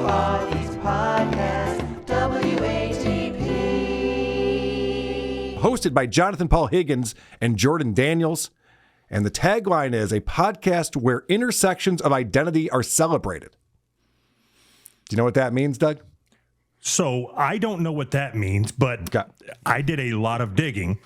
Podcast, WATP. Hosted by Jonathan Paul Higgins and Jordan Daniels. And the tagline is a podcast where intersections of identity are celebrated. Do you know what that means, Doug? So I don't know what that means, but Okay. I did a lot of digging,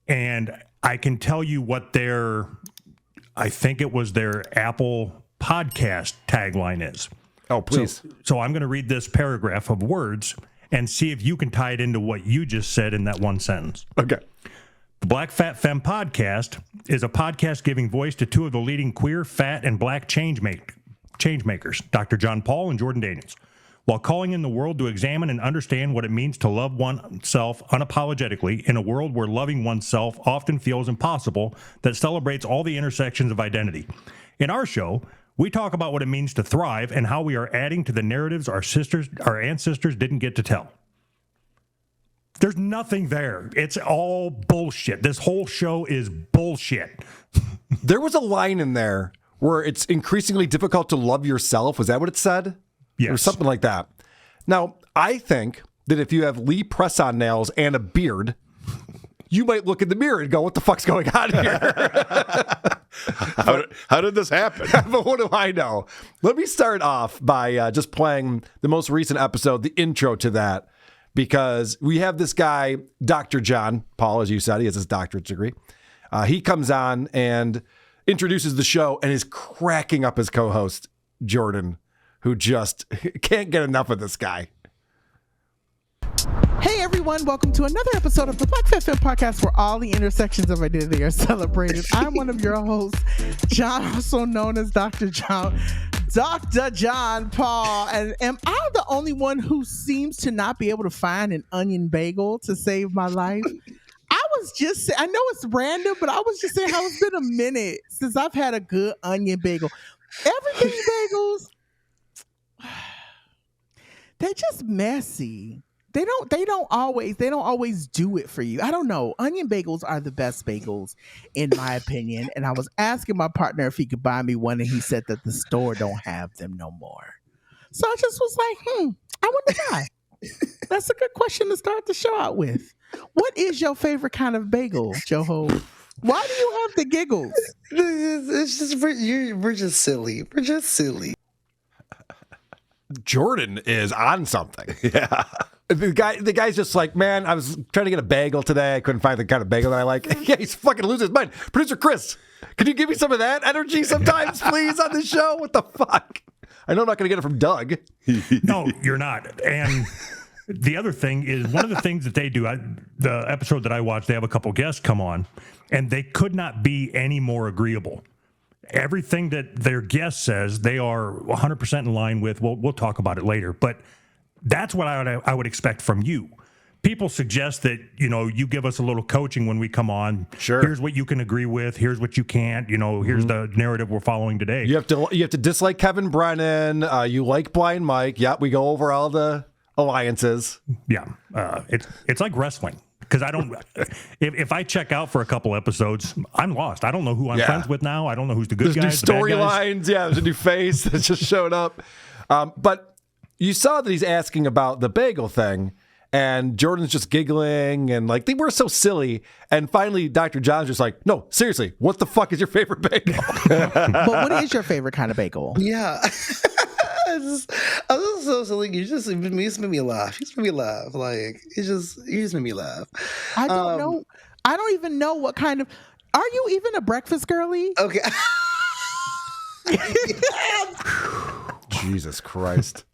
and I can tell you what I think it was their Apple Podcast tagline is. Oh, please. So I'm going to read this paragraph of words and see if you can tie it into what you just said in that one sentence. Okay. The Black Fat Femme Podcast is a podcast giving voice to two of the leading queer, fat, and black change makers, Dr. John Paul and Jordan Daniels, while calling in the world to examine and understand what it means to love oneself unapologetically in a world where loving oneself often feels impossible, that celebrates all the intersections of identity. In our show, we talk about what it means to thrive and how we are adding to the narratives our ancestors didn't get to tell. There's nothing there. It's all bullshit. This whole show is bullshit. There was a line in there where it's increasingly difficult to love yourself. Was that what it said? Yes. Or something like that. Now, I think that if you have Lee press-on nails and a beard, you might look in the mirror and go, what the fuck's going on here? How did this happen? But what do I know? Let me start off by just playing the most recent episode, the intro to that, because we have this guy, Dr. John Paul, as you said, he has his doctorate degree. He comes on and introduces the show and is cracking up his co-host, Jordan, who just can't get enough of this guy. Hey everyone, welcome to another episode of the Black Fat Femme Podcast, where all the intersections of identity are celebrated. I'm one of your hosts, John, also known as Dr. John Paul. And am I the only one who seems to not be able to find an onion bagel to save my life? I know it's random, but I was just saying how it's been a minute since I've had a good onion bagel. Everything bagels, they're just messy. They don't always do it for you. I don't know. Onion bagels are the best bagels, in my opinion. And I was asking my partner if he could buy me one, and he said that the store don't have them no more. So I just was like, I wonder why. That's a good question to start the show out with. What is your favorite kind of bagel, Joho? Why do you have the giggles? It's just we're just silly. We're just silly. Jordan is on something. Yeah. The guy's just like, man, I was trying to get a bagel today. I couldn't find the kind of bagel that I like. Yeah, he's fucking losing his mind. Producer Chris, can you give me some of that energy sometimes, please, on this show? What the fuck? I know I'm not going to get it from Doug. No, you're not. And the other thing is, one of the things that they do, the episode that I watched, they have a couple guests come on, and they could not be any more agreeable. Everything that their guest says, they are 100% in line with. We'll talk about it later, but that's what I would expect from you. People suggest that, you give us a little coaching when we come on. Sure. Here's what you can agree with. Here's what you can't. Here's the narrative we're following today. You have to dislike Kevin Brennan. You like Blind Mike. Yeah, we go over all the alliances. Yeah. It's like wrestling. Because I don't, if I check out for a couple episodes, I'm lost. I don't know who I'm friends with now. I don't know who's the good There's guys, the bad guys. new storylines. Yeah, there's a new face that just showed up. But you saw that he's asking about the bagel thing, and Jordan's just giggling, and like, they were so silly. And finally, Dr. John's just like, no, seriously, what the fuck is your favorite bagel? But what is your favorite kind of bagel? Yeah. I was just so silly. You just made me laugh. You just made me laugh. Like, you just made me laugh. I don't know. I don't even know what kind of. Are you even a breakfast girly? Okay. Jesus Christ.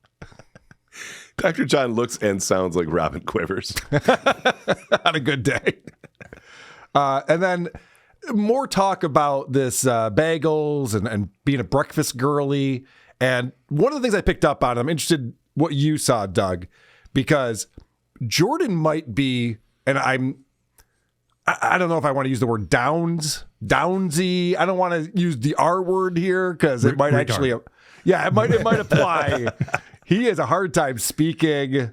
Dr. John looks and sounds like Robin Quivers. On a good day. And then more talk about this bagels and being a breakfast girly. And one of the things I picked up on, I'm interested what you saw, Doug, because Jordan might be, and I don't know if I want to use the word downsy. I don't want to use the R word here because it might actually, it might apply. He has a hard time speaking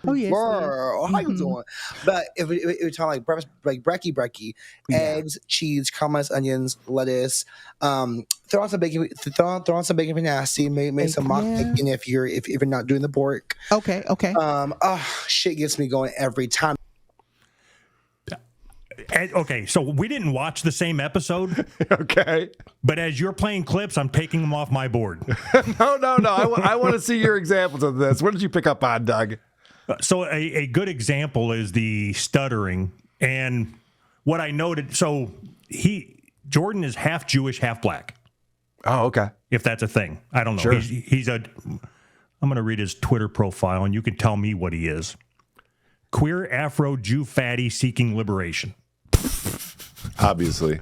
Oh, yes. Girl, how you Mhm. doing? But if we're talking like breakfast, like brekkie, eggs, cheese, caramelized onions, lettuce, throw on some bacon, throw on some bacon for nasty, make some mock Bacon, yeah. bacon if you're not doing the pork. Okay. Shit gets me going every time. Okay, so we didn't watch the same episode, Okay. but as you're playing clips, I'm taking them off my board. No. I want to see your examples of this. What did you pick up on, Doug? So a good example is the stuttering. And what I noted, so Jordan is half Jewish, half black, Oh, okay. if that's a thing. I don't know. Sure. I'm going to read his Twitter profile, and you can tell me what he is. Queer Afro Jew fatty seeking liberation. Obviously.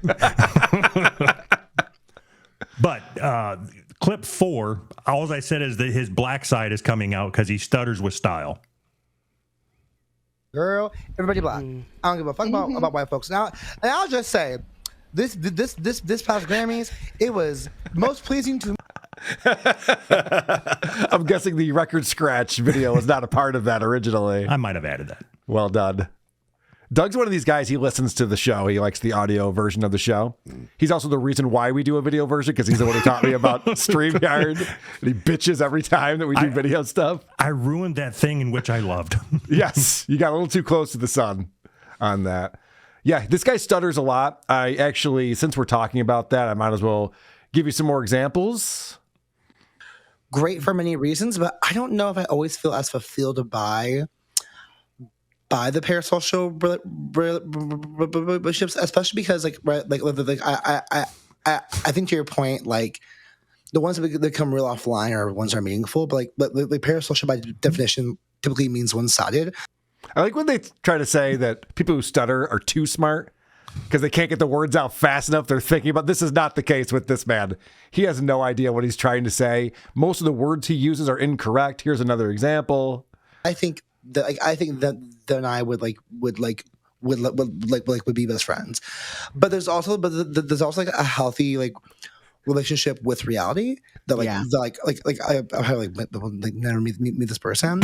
But clip 4, all I said is that his black side is coming out because he stutters with style. Girl, everybody black. I don't give a fuck about white folks. Now, and I'll just say, this past Grammys, it was most pleasing to me. I'm guessing the record scratch video was not a part of that originally. I might have added that. Well done. Doug's one of these guys, he listens to the show. He likes the audio version of the show. He's also the reason why we do a video version, because he's the one who taught me about StreamYard. And he bitches every time that we do video stuff. I ruined that thing in which I loved. Yes, you got a little too close to the sun on that. Yeah, this guy stutters a lot. I actually, since we're talking about that, I might as well give you some more examples. Great for many reasons, but I don't know if I always feel as fulfilled by the parasocial relationships, especially because I think to your point, like the ones that come real offline are ones that are meaningful, but the parasocial by definition typically means one-sided. I like when they try to say that people who stutter are too smart because they can't get the words out fast enough. They're thinking about this is not the case with this man. He has no idea what he's trying to say. Most of the words he uses are incorrect. Here's another example. I think that then I would be best friends, but there's also like a healthy like relationship with reality that I have never meet this person.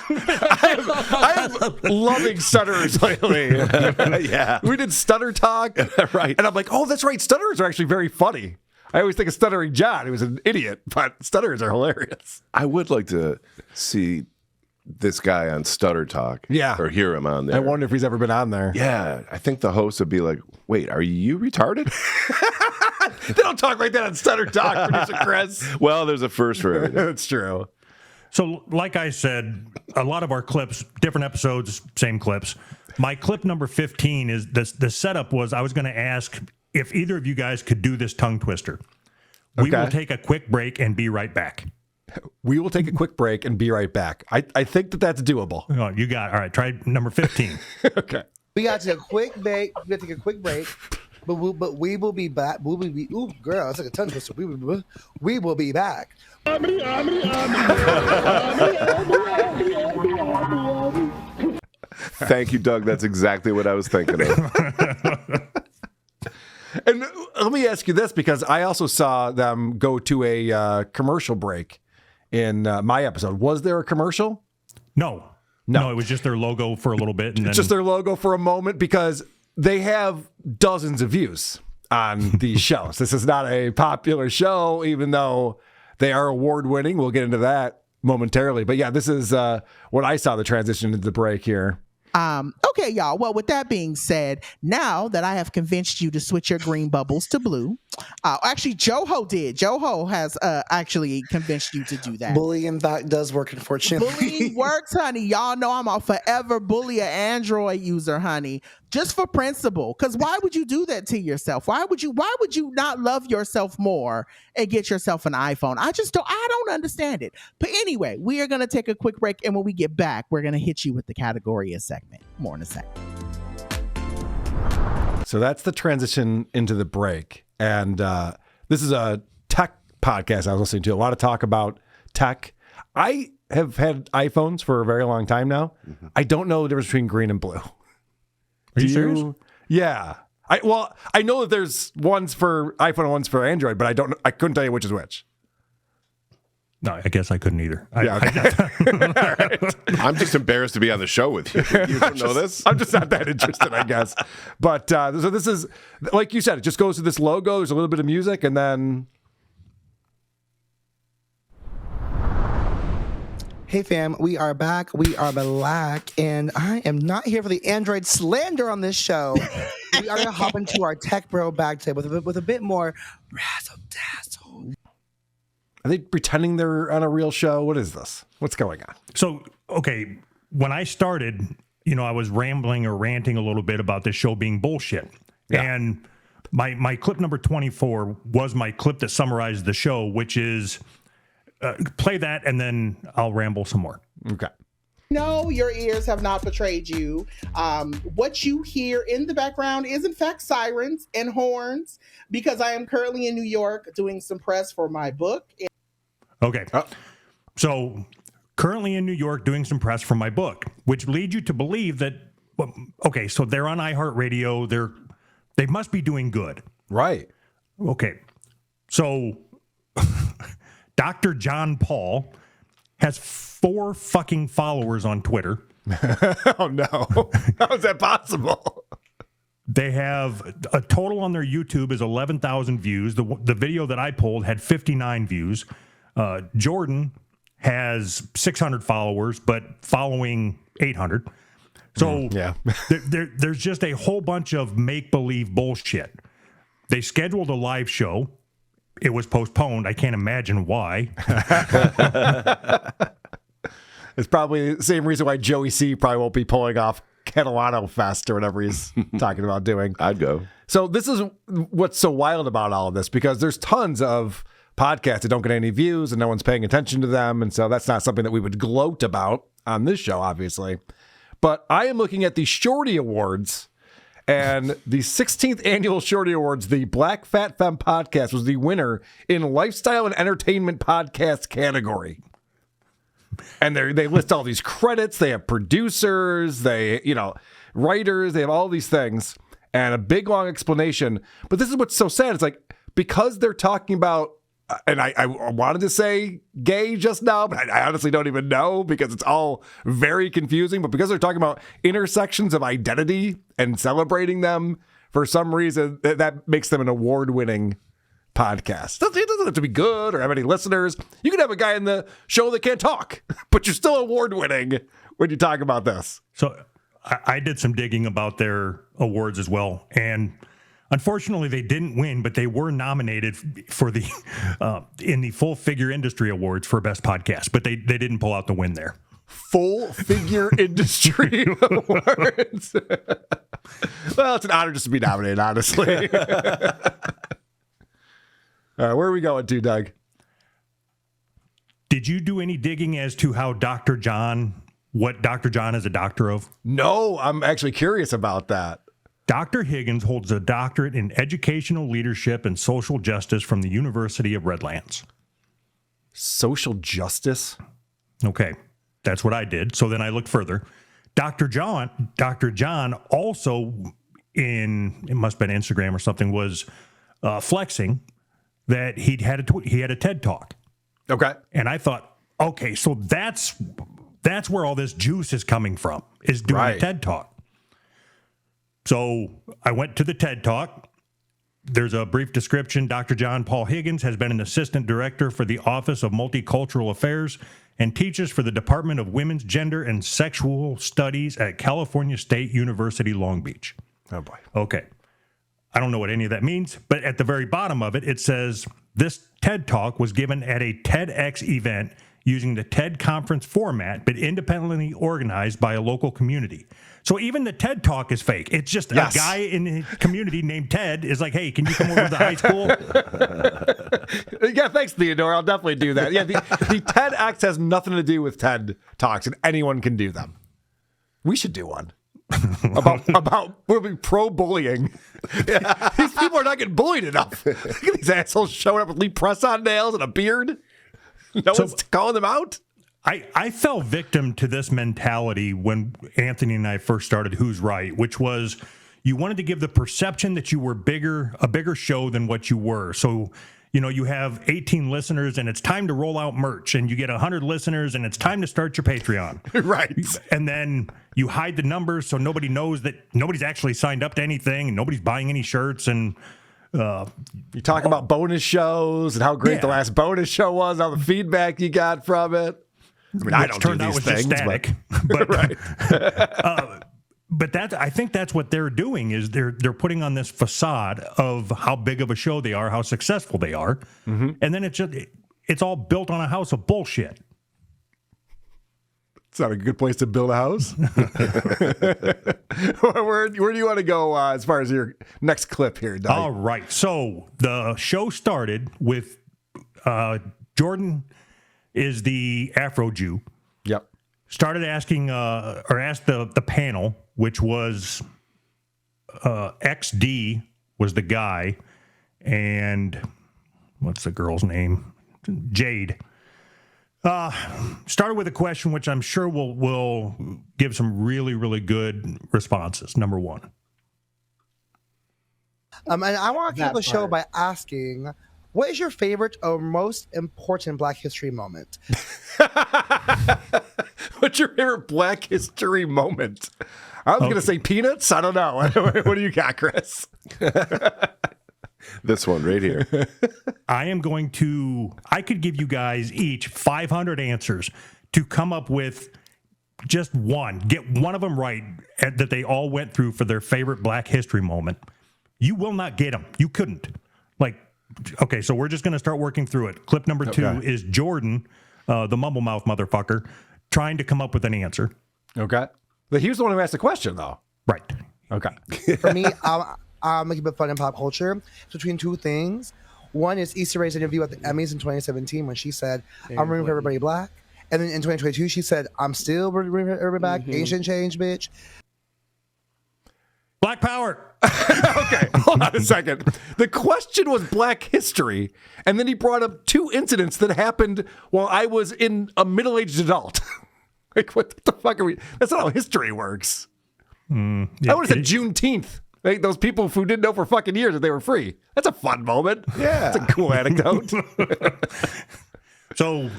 I'm loving stutterers lately. Yeah. We did stutter talk, Right. and I'm like, oh, that's right. Stutterers are actually very funny. I always think of Stuttering John, who was an idiot, but stutterers are hilarious. I would like to see this guy on Stutter Talk. Yeah. Or hear him on there. I wonder if he's ever been on there. Yeah. I think the host would be like, wait, are you retarded? They don't talk like that on Stutter Talk, producer Chris. Well, there's a first for everything. That's true. So, like I said, a lot of our clips, different episodes, same clips. My clip number 15 is the setup was I was going to ask if either of you guys could do this tongue twister. We Okay. will take a quick break and be right back. We will take a quick break and be right back. I think that's doable. Oh, you got it. All right, try number 15. Okay. We got to take a quick break. But we will be back. Ooh, girl, it's like a tongue twister. We will be back. Thank you, Doug. That's exactly what I was thinking of. And let me ask you this, because I also saw them go to a commercial break in my episode. Was there a commercial? No, it was just their logo for a little bit. And then Just their logo for a moment, because they have dozens of views on these shows. This is not a popular show, even though they are award winning. We'll get into that momentarily. But yeah, this is what I saw the transition into the break here. Okay, y'all. Well, with that being said, now that I have convinced you to switch your green bubbles to blue, actually, Joho did. Joho has actually convinced you to do that. Bullying, in fact, does work, unfortunately. Bullying works, honey. Y'all know I'm a forever bully an Android user, honey. Just for principle. Because why would you do that to yourself? Why would you not love yourself more and get yourself an iPhone? I don't understand it. But anyway, we are going to take a quick break. And when we get back, we're going to hit you with the category segment. More in a second. So that's the transition into the break. And this is a tech podcast I was listening to. A lot of talk about tech. I have had iPhones for a very long time now. Mm-hmm. I don't know the difference between green and blue. Are you serious? Yeah. I know that there's ones for iPhone and ones for Android, but I couldn't tell you which is which. No, I guess I couldn't either. Yeah, okay. I'm just embarrassed to be on the show with you. You don't know this? I'm just not that interested, I guess. But so this is, like you said, it just goes to this logo. There's a little bit of music, and then... Hey fam, we are back. We are black, and I am not here for the Android slander on this show. We are gonna hop into our tech bro bag today with a bit more razzle dazzle. Are they pretending they're on a real show? What is this? What's going on? So, okay, when I started, I was rambling or ranting a little bit about this show being bullshit. Yeah. And my clip number 24 was my clip that summarized the show, which is play that and then I'll ramble some more. Okay. No, your ears have not betrayed you. What you hear in the background is, in fact, sirens and horns, because I am currently in New York doing some press for my book. Okay. So currently in New York doing some press for my book, which leads you to believe that, okay, so they're on iHeartRadio. They must be doing good. Right. Okay. So Dr. John Paul has 4 fucking followers on Twitter. Oh, no. How is that possible? They have a total on their YouTube is 11,000 views. The video that I pulled had 59 views. Jordan has 600 followers, but following 800. So yeah. there's just a whole bunch of make-believe bullshit. They scheduled a live show. It was postponed. I can't imagine why. It's probably the same reason why Joey C probably won't be pulling off Catalano Fest or whatever he's talking about doing. I'd go. So this is what's so wild about all of this, because there's tons of podcasts that don't get any views and no one's paying attention to them. And so that's not something that we would gloat about on this show, obviously. But I am looking at the Shorty Awards, and the 16th annual Shorty Awards, the Black Fat Femme Podcast was the winner in lifestyle and entertainment podcast category. And they list all these credits. They have producers, writers, they have all these things and a big long explanation. But this is what's so sad. It's like, because they're talking about, and I wanted to say gay just now, but I honestly don't even know because it's all very confusing. But because they're talking about intersections of identity and celebrating them, for some reason, that makes them an award-winning podcast. It doesn't have to be good or have any listeners. You can have a guy in the show that can't talk, but you're still award-winning when you talk about this. So I did some digging about their awards as well, and unfortunately they didn't win, but they were nominated for the in the Full Figure Industry Awards for Best Podcast, but they didn't pull out the win there. Full Figure Industry Awards. Well, it's an honor just to be nominated, honestly. Where are we going to, Doug? Did you do any digging as to how what Dr. John is a doctor of? No, I'm actually curious about that. Dr. Higgins holds a doctorate in educational leadership and social justice from the University of Redlands. Social justice? Okay, that's what I did. So then I looked further. Dr. John also it must have been Instagram or something, was flexing that he had a TED Talk. Okay. And I thought, okay, so that's where all this juice is coming from, is doing a TED Talk. So I went to the TED Talk. There's a brief description. Dr. John Paul Higgins has been an assistant director for the Office of Multicultural Affairs and teaches for the Department of Women's Gender and Sexual Studies at California State University, Long Beach. Oh, boy. Okay. I don't know what any of that means, but at the very bottom of it, it says this TED Talk was given at a TEDx event using the TED conference format, but independently organized by a local community. So even the TED Talk is fake. It's just a guy in the community named Ted is like, hey, can you come over to the high school? Yeah, thanks, Theodore. I'll definitely do that. Yeah, the TEDx has nothing to do with TED Talks, and anyone can do them. We should do one. about we'll be pro-bullying. Yeah. These people are not getting bullied enough. Look at these assholes showing up with Lee press-on nails and a beard. No one's calling them out. I fell victim to this mentality when Anthony and I first started Who's Right, which was you wanted to give the perception that you were a bigger show than what you were. So you have 18 listeners and it's time to roll out merch, and you get 100 listeners and it's time to start your Patreon. Right. And then you hide the numbers so nobody knows that nobody's actually signed up to anything and nobody's buying any shirts. And you talk about bonus shows and how great the last bonus show was, all the feedback you got from it. I mean, I don't do these things, static, but right. But I think that's what they're doing, is they're putting on this facade of how big of a show they are, how successful they are, and then it's all built on a house of bullshit. It's not a good place to build a house. Where do you want to go as far as your next clip here, Doug? All right. So the show started with Jordan is the Afro Jew. Yep. Started asking or asked the panel, which was XD was the guy, and what's the girl's name? Jade. Started with a question which I'm sure will give some really, really good responses. Number one. And I want to kick the show by asking, what is your favorite or most important Black History moment? What's your favorite Black History moment? I was going to say peanuts. I don't know. What do you got, Chris? This one right here. I could give you guys each 500 answers to come up with just one. Get one of them right that they all went through for their favorite Black History moment. You will not get them. You couldn't. Okay, so we're just going to start working through it. Clip number 2 is Jordan, the mumble mouth motherfucker, trying to come up with an answer. Okay. But he was the one who asked the question, though. Right. Okay. For me, I'm making a bit fun in pop culture. It's between two things. One is Issa Rae's interview at the Emmys in 2017 when she said, I'm rooting for everybody black. And then in 2022, she said, I'm still rooting for everybody black. Asian change, bitch. Black power. Okay, hold on a second. The question was Black history, and then he brought up 2 incidents that happened while I was in a middle-aged adult. What the fuck are we? That's not how history works. I would have said Juneteenth. Those people who didn't know for fucking years that they were free. That's a fun moment. Yeah. That's a cool anecdote. So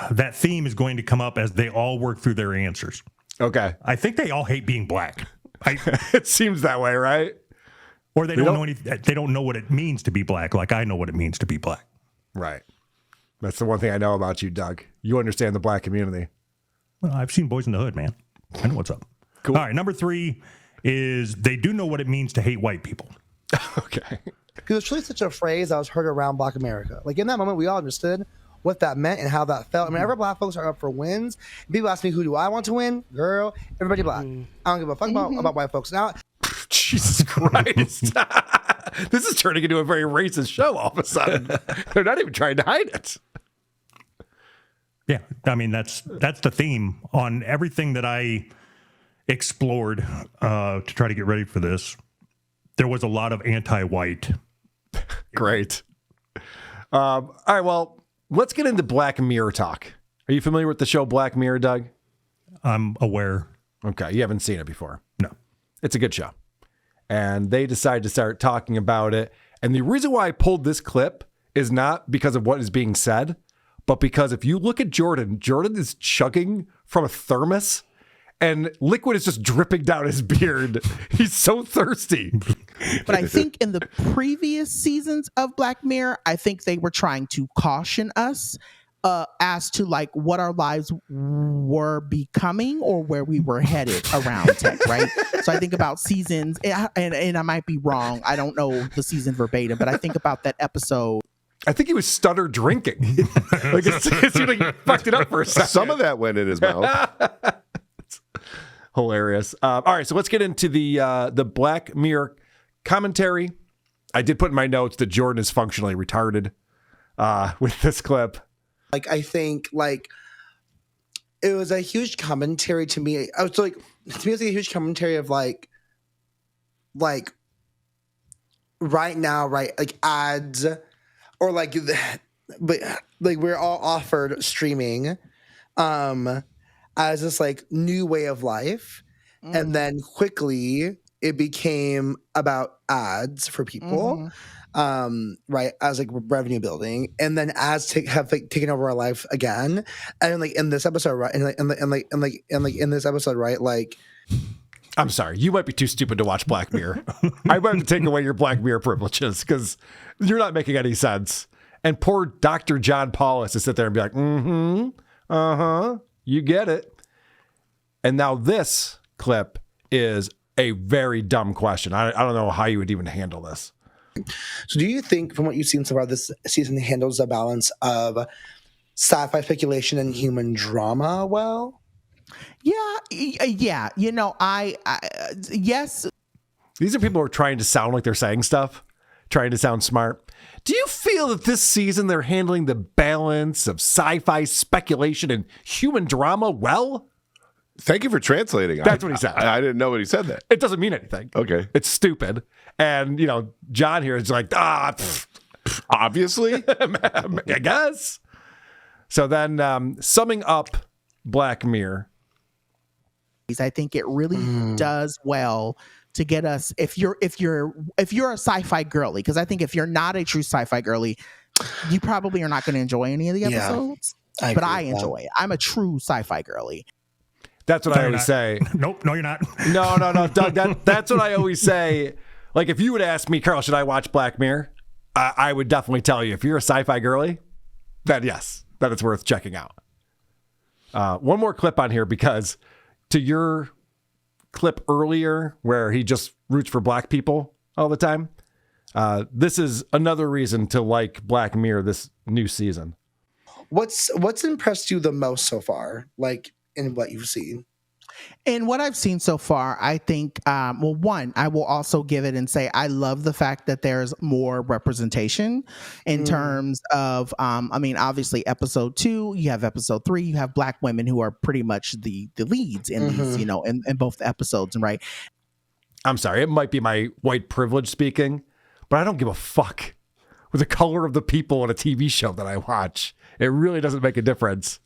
that theme is going to come up as they all work through their answers. Okay. I think they all hate being black. It seems that way, right? Or they don't know anything. They don't know what it means to be black, like I know what it means to be black. Right. That's the one thing I know about you, Doug. You understand the black community. Well, I've seen Boys in the Hood, man. I know what's up. Cool. All right, number 3 is they do know what it means to hate white people. Okay. Because it's really such a phrase that was heard around Black America. In that moment, we all understood what that meant and how that felt. Whenever black folks are up for wins, people ask me, who do I want to win? Girl, everybody black. I don't give a fuck about white folks. Now, Jesus Christ. This is turning into a very racist show all of a sudden. They're not even trying to hide it. Yeah, I mean, that's the theme on everything that I explored to try to get ready for this. There was a lot of anti-white. Great. All right, well, let's get into Black Mirror talk. Are you familiar with the show Black Mirror, Doug? I'm aware. Okay, you haven't seen it before. No. It's a good show. And they decided to start talking about it. And the reason why I pulled this clip is not because of what is being said, but because if you look at Jordan is chugging from a thermos and liquid is just dripping down his beard. He's so thirsty. But I think in the previous seasons of Black Mirror, I think they were trying to caution us as to what our lives were becoming or where we were headed around tech, right? So I think about seasons, and I might be wrong. I don't know the season verbatim, but I think about that episode. I think he was stutter drinking. It seemed like he fucked it up for a second. Some of that went in his mouth. It's hilarious. All right, so let's get into the Black Mirror commentary. I did put in my notes that Jordan is functionally retarded with this clip. I think it was a huge commentary to me. I was to me, it was a huge commentary of right now, right? Ads or but we're all offered streaming as this new way of life. And then quickly it became about ads for people. right, as like revenue building, and then as have like taken over our life again, and like in this episode, right, and in this episode, right, like. I'm sorry, you might be too stupid to watch Black Mirror. I might have to take away your Black Mirror privileges because you're not making any sense. And poor Dr. John Paul has to sit there and be like, you get it. And now this clip is a very dumb question. I don't know how you would even handle this. So do you think, from what you've seen so far, this season handles the balance of sci-fi speculation and human drama well? Yeah. You know, I yes. These are people who are trying to sound like they're saying stuff, trying to sound smart. Do you feel that this season they're handling the balance of sci-fi speculation and human drama well? Thank you for translating. That's what he said. I didn't know what he said that. It doesn't mean anything. Okay. It's stupid. And, you know, John here is like, obviously. I guess. So then summing up Black Mirror. I think it really does well to get us, if you're a sci-fi girly, because I think if you're not a true sci-fi girly, you probably are not going to enjoy any of the episodes. But I enjoy it. I'm a true sci-fi girly. That's what I always say. Nope, no, you're not. No, Doug. That's what I always say. Like, if you would ask me, Carl, should I watch Black Mirror? I would definitely tell you, if you're a sci-fi girly, then yes, that it's worth checking out. One more clip on here, because to your clip earlier where he just roots for black people all the time, this is another reason to like Black Mirror this new season. What's impressed you the most so far, like in what you've seen? And what I've seen so far, I think, one, I will also give it and say I love the fact that there's more representation in terms of, obviously episode 2, you have episode 3, you have black women who are pretty much the leads in these, you know, in both the episodes, right? I'm sorry, it might be my white privilege speaking, but I don't give a fuck with the color of the people in a TV show that I watch. It really doesn't make a difference.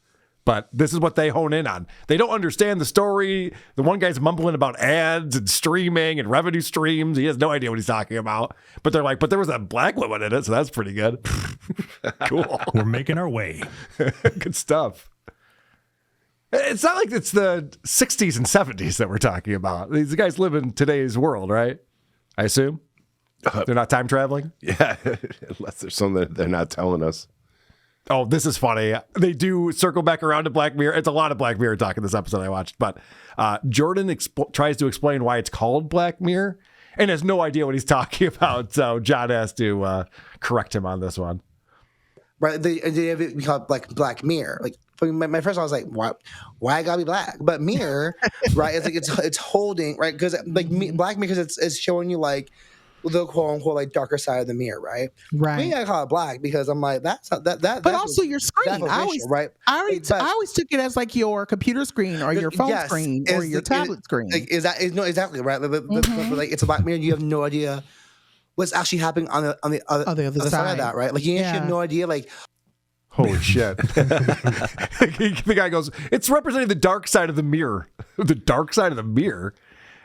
But this is what they hone in on. They don't understand the story. The one guy's mumbling about ads and streaming and revenue streams. He has no idea what he's talking about. But they're like, but there was a black woman in it, so that's pretty good. Cool. We're making our way. Good stuff. It's not like it's the 60s and 70s that we're talking about. These guys live in today's world, right? I assume? They're not time traveling? Yeah, unless there's something that they're not telling us. Oh, this is funny. They do circle back around to Black Mirror. It's a lot of Black Mirror talk in this episode I watched. But Jordan tries to explain why it's called Black Mirror and has no idea what he's talking about. So John has to correct him on this one. Right. The idea of it we call it Black Mirror. Like my first one, I was like, why I gotta be black? But mirror, right? It's like it's holding, right? Because like Black Mirror, because it's showing you like the quote unquote like darker side of the mirror, right? Right. Me, I call it black because I'm like that's not, that. But also your screen. I always took it as like your computer screen or your phone screen or your tablet screen. Like, exactly right? Like it's a Black Mirror. You have no idea what's actually happening on the other side of that, right? Like you have no idea, like. Holy shit. The guy goes, it's representing the dark side of the mirror. The dark side of the mirror?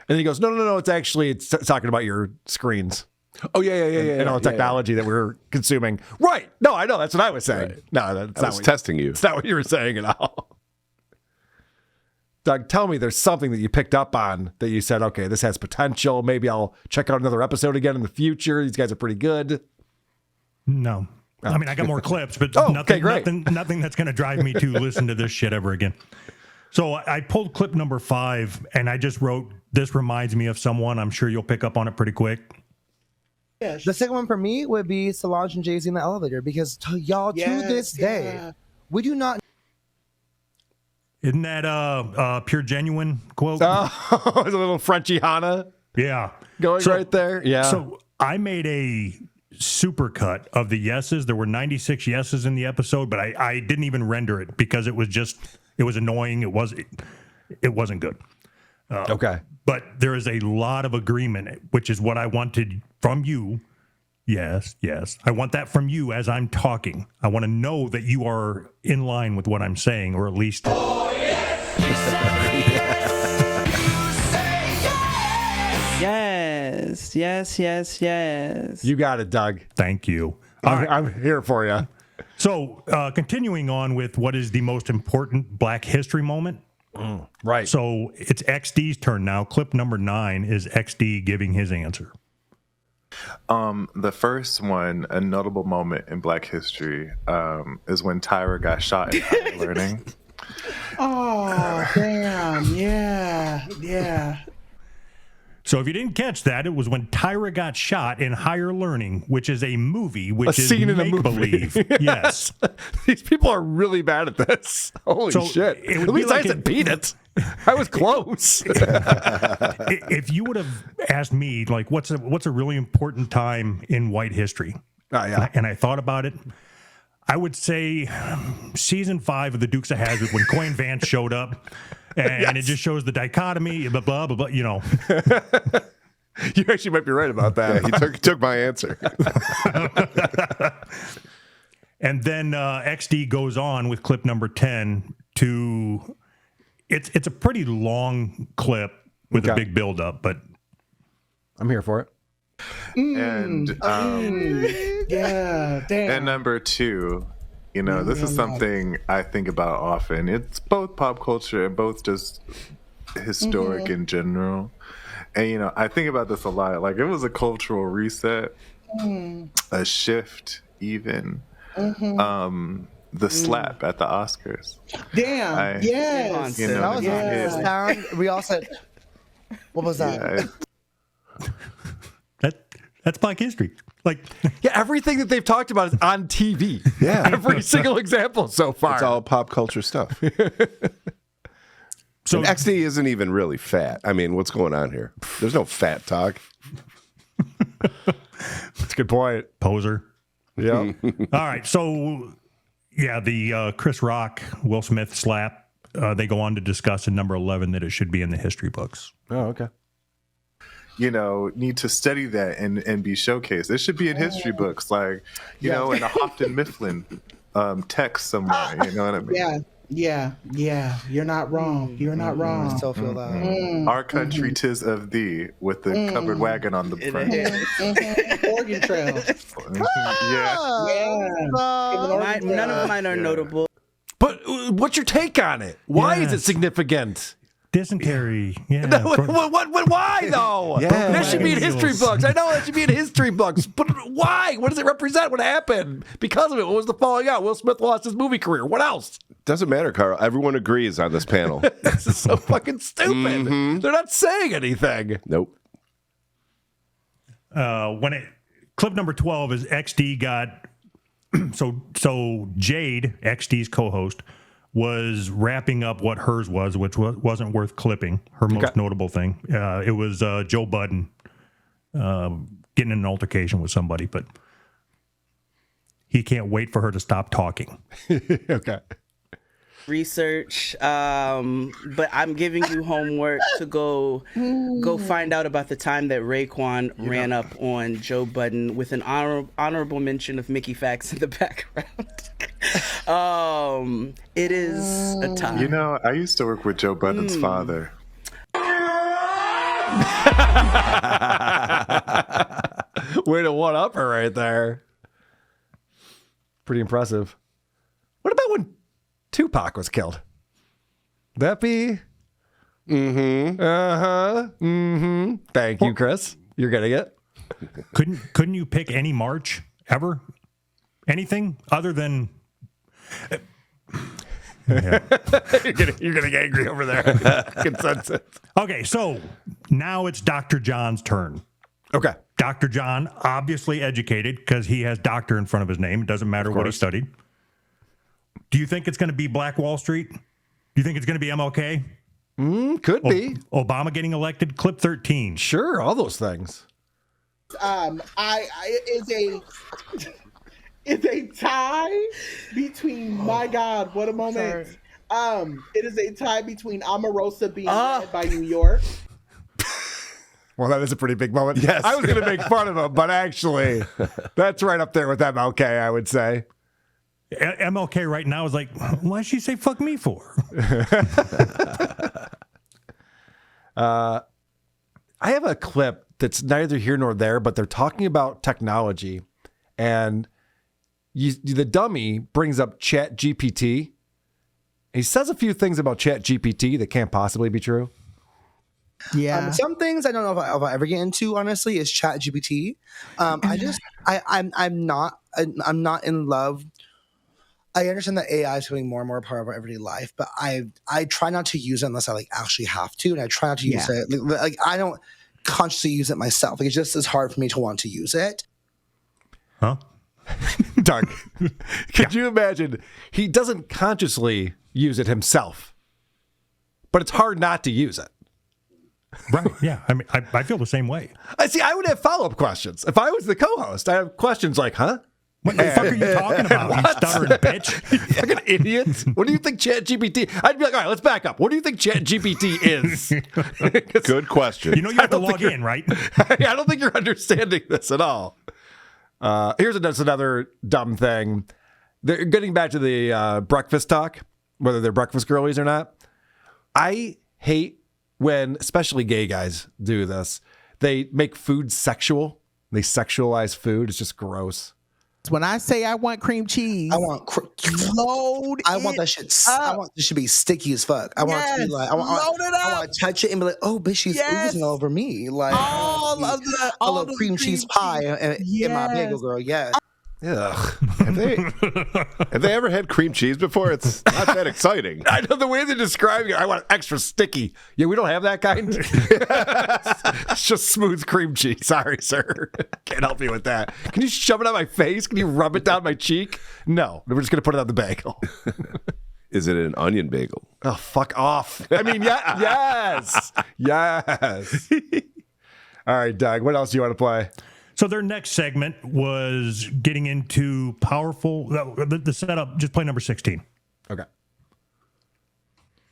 And he goes, no, it's talking about your screens. Oh, yeah. And all the technology that we're consuming. Right. No, I know. That's what I was saying. Right. No, that's I was testing you. It's not what you were saying at all. Doug, tell me there's something that you picked up on that you said, okay, this has potential. Maybe I'll check out another episode again in the future. These guys are pretty good. No. I mean, I got more clips, but nothing that's going to drive me to listen to this shit ever again. So I pulled clip number 5, and I just wrote, this reminds me of someone. I'm sure you'll pick up on it pretty quick. Yeah, the second one for me would be Solange and Jay-Z in the elevator, because to this day, we do not. Isn't that Pure Genuine quote? Oh, a little Frenchy Hana. Yeah. Going right there. Yeah. So I made a super cut of the yeses. There were 96 yeses in the episode, but I didn't even render it because it was annoying. It wasn't good. Okay. But there is a lot of agreement, which is what I wanted from you. Yes. I want that from you as I'm talking. I want to know that you are in line with what I'm saying, or at least. Oh, yes. Yes. Yes. You got it, Doug. Thank you. All right. I'm here for you. So, continuing on with what is the most important Black history moment. Right. So it's XD's turn now. Clip number 9 is XD giving his answer. The first one, a notable moment in Black history, is when Tyra got shot in higher learning. Oh, damn. Yeah. So if you didn't catch that, it was when Tyra got shot in Higher Learning, which is a movie, which is scene in a make-believe. movie. Yes. These people are really bad at this. Holy So shit. it would At be least like I said beat it. I was close. If you would have asked me, like, what's a really important time in white history? Oh, yeah. And I thought about it. I would say season 5 of The Dukes of Hazzard when Coin Vance showed up, and it just shows the dichotomy, blah, blah, blah, blah, you know. You actually might be right about that. Yeah, he took my answer. And then XD goes on with clip number 10 to, it's a pretty long clip with a big buildup, but I'm here for it. And Yeah, damn. and number 2, you know, this is something I think about often. It's both pop culture and both just historic in general. And, you know, I think about this a lot. Like, it was a cultural reset, a shift even. The slap at the Oscars. Damn. Yes. You know, That was yeah. the sound. We all said, what was that? that's Black history. Like, Yeah, everything that they've talked about is on TV. Yeah. Every single example so far. It's all pop culture stuff. so And XD isn't even really fat. I mean, what's going on here? There's no fat talk. That's a good point. poser. Yeah. All right, so yeah, the Chris Rock, Will Smith slap. They go on to discuss in number 11 that it should be in the history books. Oh, okay. You know, need to study that and be showcased. It should be in history books, like, you know, in a Houghton Mifflin text somewhere. You know what I mean? Yeah. You're not wrong. You're not I wrong. still feel that. Our country 'tis of thee, with the covered wagon on the front. Oregon Trail. Yeah. None of mine are notable. But what's your take on it? Why is it Yes. significant? Dysentery. Yeah. Why though? Yeah. That should be in Wagon history wheels. books. I know that should be in history books. But why? What does it represent? What happened? Because of it, what was the falling out? Will Smith lost his movie career. What else? Doesn't matter, Carl. Everyone agrees on this panel. This is so fucking stupid. They're not saying anything. Nope. Clip number 12 is XD got so Jade, XD's co-host, was wrapping up what hers was, which wasn't worth clipping. Her most notable thing. It was Joe Budden getting in an altercation with somebody, but he can't wait for her to stop talking. Okay. Research, but I'm giving you homework to go find out about the time that Raekwon ran up on Joe Budden with an honorable mention of Mickey Fax in the background. It is a time. You know, I used to work with Joe Budden's father. Way to one up her right there. Pretty impressive. What about when Tupac was killed? That be? Thank you, Chris. You're getting it. Couldn't you pick any march ever? Anything other than You're getting angry over there. Consensus. okay, so now it's Dr. John's turn. Okay. Dr. John, obviously educated because he has doctor in front of his name. It doesn't matter what he studied. Do you think it's going to be Black Wall Street? Do you think it's going to be MLK? Could be. Obama getting elected? Clip 13. Sure, all those things. It's a tie between my God, what a moment. It is a tie between Omarosa being led by New York. Well, that is a pretty big moment. Yes. I was going to make fun of him, but actually, that's right up there with MLK, I would say. MLK right now is like, why did she say fuck me for? I I have a clip that's neither here nor there, but they're talking about technology, and the dummy brings up Chat GPT. He says a few things about Chat GPT that can't possibly be true. Yeah. Some things I don't know if I'll ever get into, honestly, is Chat GPT. I'm not in love. I understand that AI is becoming more and more a part of our everyday life, but I try not to use it unless I actually have to, and I try not to use it. Like I don't consciously use it myself. Like, it's just as hard for me to want to use it. Huh? Doug, could you imagine? He doesn't consciously use it himself, but it's hard not to use it. Right. Yeah. I mean, I feel the same way. I would have follow-up questions. If I was the co-host, I have questions like, huh? What the fuck are you talking about, you stuttering bitch? You fucking idiot. What do you think ChatGPT? I'd be like, all right, let's back up. What do you think ChatGPT is? Good question. You know you have to log in, right? I don't think you're understanding this at all. Here's another dumb thing. They're getting back to the breakfast talk, whether they're breakfast girlies or not. I hate when, especially gay guys, do this. They make food sexual. They sexualize food. It's just gross. When I say I want cream cheese, I want load. I want that shit. I want this should be sticky as fuck. I want it to be like I want to touch it and be like, oh, bitch, she's oozing all over me. Like all the cream cheese pie in my bagel, girl. Yes. Ugh. Have they ever had cream cheese before? It's not that exciting. I know the way they're describing it. I want it extra sticky. Yeah, we don't have that kind. It's just smooth cream cheese. Sorry, sir. Can't help you with that. Can you shove it on my face? Can you rub it down my cheek? No. We're just going to put it on the bagel. Is it an onion bagel? Oh, fuck off. I mean, yes. Yes. All right, Doug, what else do you want to play? So their next segment was getting into powerful, the setup, just play number 16. Okay.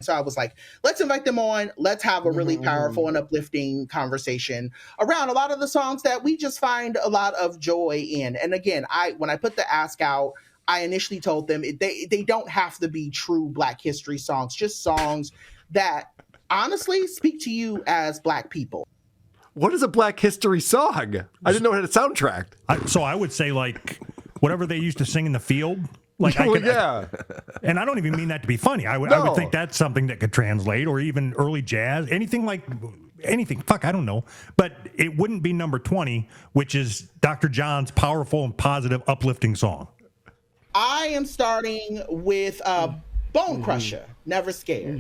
So I was like, let's invite them on. Let's have a really powerful and uplifting conversation around a lot of the songs that we just find a lot of joy in. And again, when I put the ask out, I initially told them they don't have to be true Black history songs, just songs that honestly speak to you as Black people. What is a Black history song? I didn't know it had a soundtrack. So I would say, like, whatever they used to sing in the field. Like, and I don't even mean that to be funny. I would think that's something that could translate, or even early jazz, anything. Fuck, I don't know. But it wouldn't be number 20, which is Dr. John's powerful and positive, uplifting song. I am starting with Bone Crusher, Never Scared.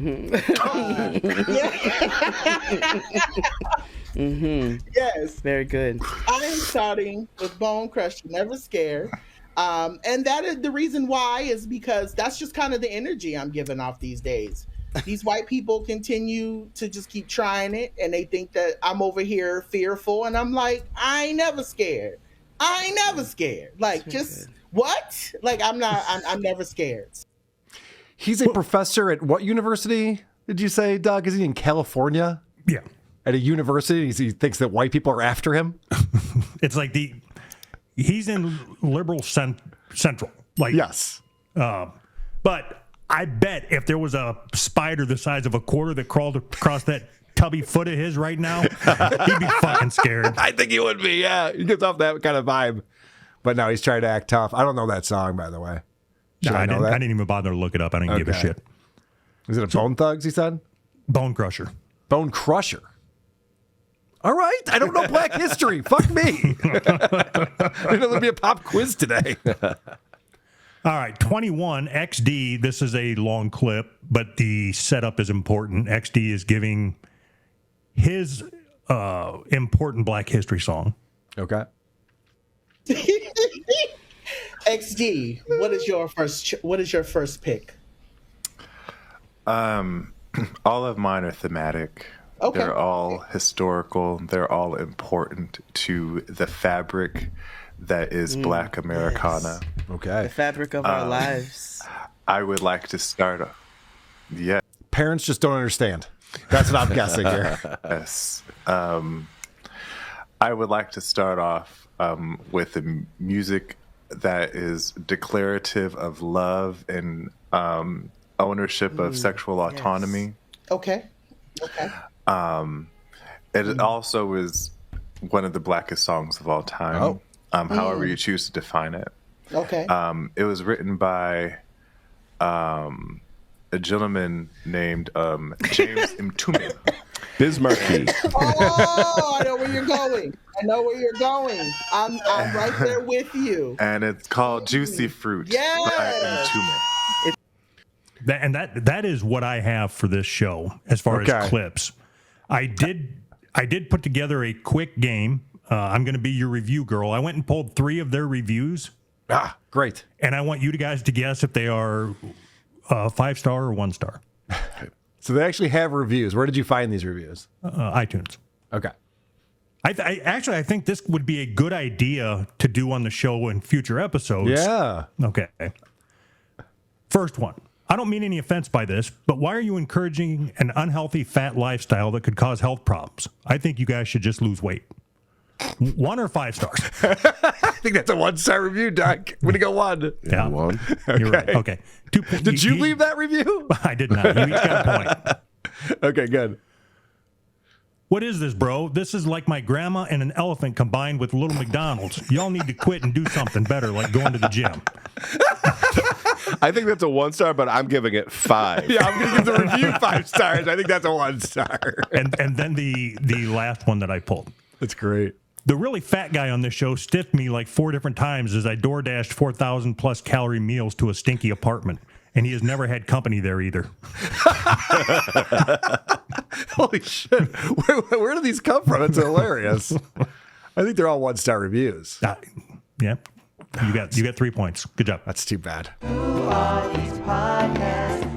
Yes. Very good. I am starting with Bone Crusher, Never Scared. And that is the reason why is because that's just kind of the energy I'm giving off these days. These white people continue to just keep trying it, and they think that I'm over here fearful, and I'm like, I ain't never scared. Like, just what? Like, I'm never scared. He's a professor at what university did you say, Doug? Is he in California? Yeah. At a university, he thinks that white people are after him. It's like he's in liberal central. Like, yes. But I bet if there was a spider the size of a quarter that crawled across that tubby foot of his right now, he'd be fucking scared. I think he would be, yeah. He gets off that kind of vibe. But now he's trying to act tough. I don't know that song, by the way. I didn't even bother to look it up. I didn't give a shit. Is it a Bone Thugs, he said? Bone Crusher. Bone Crusher. All right. I don't know Black history. Fuck me. It'll be a pop quiz today. All right. 21, XD. This is a long clip, but the setup is important. XD is giving his important Black history song. Okay. XD, what is your first pick? All of mine are thematic. Okay. They're all historical. They're all important to the fabric that is Black Americana. Yes. Okay. The fabric of our lives. I would like to start off. Yeah. Parents just don't understand. That's what I'm guessing here. Yes. I would like to start off with the music that is declarative of love and ownership of sexual autonomy. Okay. It also is one of the blackest songs of all time. However you choose to define it. Okay. It was written by a gentleman named James Mtume. Bismarcky. Oh, I know where you're going. I'm right there with you. And it's called Juicy Fruit Yes. by Mtume. And that is what I have for this show as far as clips. I did put together a quick game. I'm going to be your review girl. I went and pulled 3 of their reviews. Ah, great. And I want you guys to guess if they are 5-star or 1-star. So they actually have reviews. Where did you find these reviews? iTunes. Okay. I think this would be a good idea to do on the show in future episodes. Yeah. Okay. First one. I don't mean any offense by this, but why are you encouraging an unhealthy fat lifestyle that could cause health problems? I think you guys should just lose weight. 1 or 5 stars? I think that's a 1-star review, Doc. Way to go, 1. Yeah. 1. You're right. Okay. 2 points. Did you leave that review? I did not. You each got a point. Okay, good. What is this, bro? This is like my grandma and an elephant combined with little McDonald's. Y'all need to quit and do something better, like going to the gym. I think that's a 1-star, but I'm giving it 5. Yeah, I'm going to give the review 5 stars. I think that's a 1-star. And then the last one that I pulled. That's great. The really fat guy on this show stiffed me like 4 different times as I door dashed 4,000 plus calorie meals to a stinky apartment. And he has never had company there either. Holy shit. Where do these come from? It's hilarious. I think they're all 1-star reviews. Yeah. You got 3 points. Good job. That's too bad. Who are these podcasts?